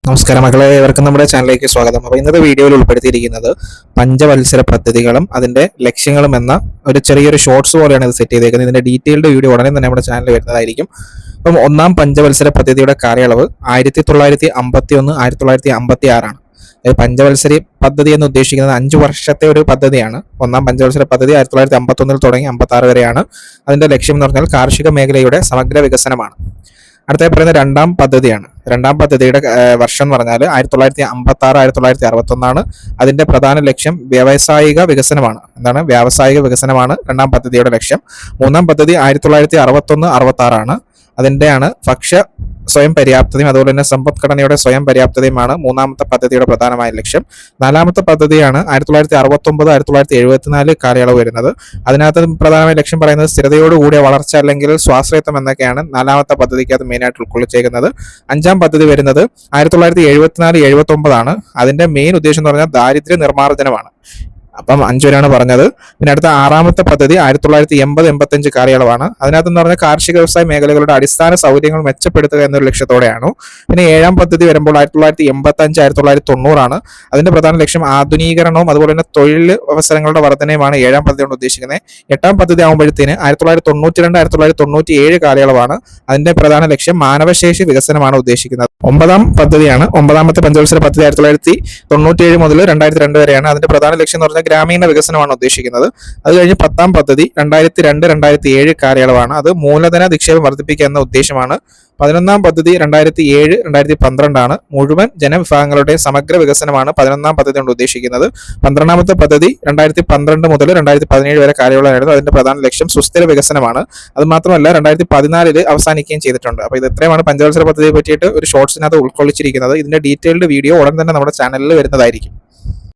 നമസ്കാരം മക്കളെ, ഏവർക്കും നമ്മുടെ ചാനലിലേക്ക് സ്വാഗതം. അപ്പോൾ ഇന്നത്തെ വീഡിയോയിൽ ഉൾപ്പെടുത്തിയിരിക്കുന്നത് പഞ്ചവത്സര പദ്ധതികളും അതിന്റെ ലക്ഷ്യങ്ങളും എന്ന ഒരു ചെറിയൊരു ഷോർട്സ് പോലെയാണ് ഇത് സെറ്റ് ചെയ്തേക്കുന്നത്. ഇതിന്റെ ഡീറ്റെയിൽഡ് വീഡിയോ ഉടനെ തന്നെ നമ്മുടെ ചാനലിൽ വരുന്നതായിരിക്കും. അപ്പം ഒന്നാം പഞ്ചവത്സര പദ്ധതിയുടെ കാലയളവ് 1951 1956 പഞ്ചവത്സരി പദ്ധതി എന്ന് ഉദ്ദേശിക്കുന്നത് 5 വർഷത്തെ ഒരു പദ്ധതിയാണ്. ഒന്നാം പഞ്ചവത്സര പദ്ധതി 1951 തുടങ്ങി 56 വരെയാണ്. അതിന്റെ ലക്ഷ്യം എന്ന് പറഞ്ഞാൽ കാർഷിക മേഖലയുടെ സമഗ്ര വികസനമാണ്. അടുത്തായി പറയുന്ന രണ്ടാം പദ്ധതിയാണ്. രണ്ടാം പദ്ധതിയുടെ വർഷം എന്ന് പറഞ്ഞാൽ 1956 1961. അതിന്റെ പ്രധാന ലക്ഷ്യം വ്യാവസായിക വികസനമാണ്. വ്യാവസായിക വികസനമാണ് രണ്ടാം പദ്ധതിയുടെ ലക്ഷ്യം. മൂന്നാം പദ്ധതി 1961 66. അതിൻ്റെയാണ് ഭക്ഷ്യ സ്വയം പര്യാപ്തതയും അതുപോലെ തന്നെ സമ്പദ്ഘടനയുടെ സ്വയം പര്യാപ്തതയുമാണ് മൂന്നാമത്തെ പദ്ധതിയുടെ പ്രധാനമായ ലക്ഷ്യം. നാലാമത്തെ പദ്ധതിയാണ് 1969 1974 കാലയളവ് വരുന്നത്. അതിനകത്ത് പ്രധാനമായ ലക്ഷ്യം പറയുന്നത് സ്ഥിരതയോടുകൂടിയ വളർച്ച അല്ലെങ്കിൽ സ്വാശ്രയത്വം എന്നൊക്കെയാണ് നാലാമത്തെ പദ്ധതിക്ക് അത് മെയിനായിട്ട് ഉൾക്കൊള്ളിച്ചേക്കുന്നത്. അഞ്ചാം പദ്ധതി വരുന്നത് 1974 79. അതിന്റെ മെയിൻ ഉദ്ദേശം എന്ന് പറഞ്ഞാൽ ദാരിദ്ര്യ നിർമ്മാർജ്ജനമാണ്. അപ്പം 5 വരെയാണ് പറഞ്ഞത്. പിന്നെ അടുത്ത ആറാമത്തെ പദ്ധതി 1980 85 കാലയളവാണ്. അതിനകത്തെന്ന് പറഞ്ഞാൽ കാർഷിക വ്യവസായ മേഖലകളുടെ അടിസ്ഥാന സൗകര്യങ്ങൾ മെച്ചപ്പെടുത്തുക എന്നൊരു ലക്ഷ്യത്തോടെയാണ്. പിന്നെ ഏഴാം പദ്ധതി വരുമ്പോൾ 1985 1990. അതിന്റെ പ്രധാന ലക്ഷ്യം ആധുനീകരണവും അതുപോലെ തന്നെ തൊഴിൽ അവസരങ്ങളുടെ വർധനയുമാണ് ഏഴാം പദ്ധതി കൊണ്ട് ഉദ്ദേശിക്കുന്നത്. എട്ടാം പദ്ധതി ആകുമ്പോഴത്തേന് 1992 1997 കാലയളവാണ്. അതിന്റെ പ്രധാന ലക്ഷ്യം മാനവശേഷി വികസനമാണ് ഉദ്ദേശിക്കുന്നത്. ഒമ്പതാം പദ്ധതിയാണ്. ഒമ്പതാമത്തെ പഞ്ചവത്സര പദ്ധതി 1997 മുതൽ 2002 വരെയാണ്. അതിന്റെ പ്രധാന ലക്ഷ്യം എന്ന് പറഞ്ഞാൽ ഗ്രാമീണ വികസനമാണ് ഉദ്ദേശിക്കുന്നത്. അത് കഴിഞ്ഞ് 10ാം പദ്ധതി 2002 2007 കാലയളവാണ്. അത് മൂലധന നിക്ഷേപം വർദ്ധിപ്പിക്കുക എന്ന ഉദ്ദേശമാണ്. 11ാം പദ്ധതി 2007 2012. മുഴുവൻ ജനവിഭാഗങ്ങളുടെ സമഗ്ര വികസനമാണ് 11ാം പദ്ധതി കൊണ്ട് ഉദ്ദേശിക്കുന്നത്. 12ാമത്തെ പദ്ധതി 2012 മുതൽ 2017 വരെ കാലയളവായിരുന്നു. അതിന്റെ പ്രധാന ലക്ഷ്യം സുസ്ഥിര വികസനമാണ്. അത് മാത്രമല്ല 2014 അവസാനിക്കുകയും ചെയ്തിട്ടുണ്ട്. അപ്പോൾ ഇത് ഇത്രയുമാണ് പഞ്ചവത്സര പദ്ധതിയെ പറ്റിയിട്ട് ഒരു ഷോർട്സിനകത്ത് ഉൾക്കൊള്ളിച്ചിരിക്കുന്നത്. ഇതിന്റെ ഡീറ്റെയിൽഡ് വീഡിയോ ഉടൻ തന്നെ നമ്മുടെ ചാനലിൽ വരുന്നതായിരിക്കും.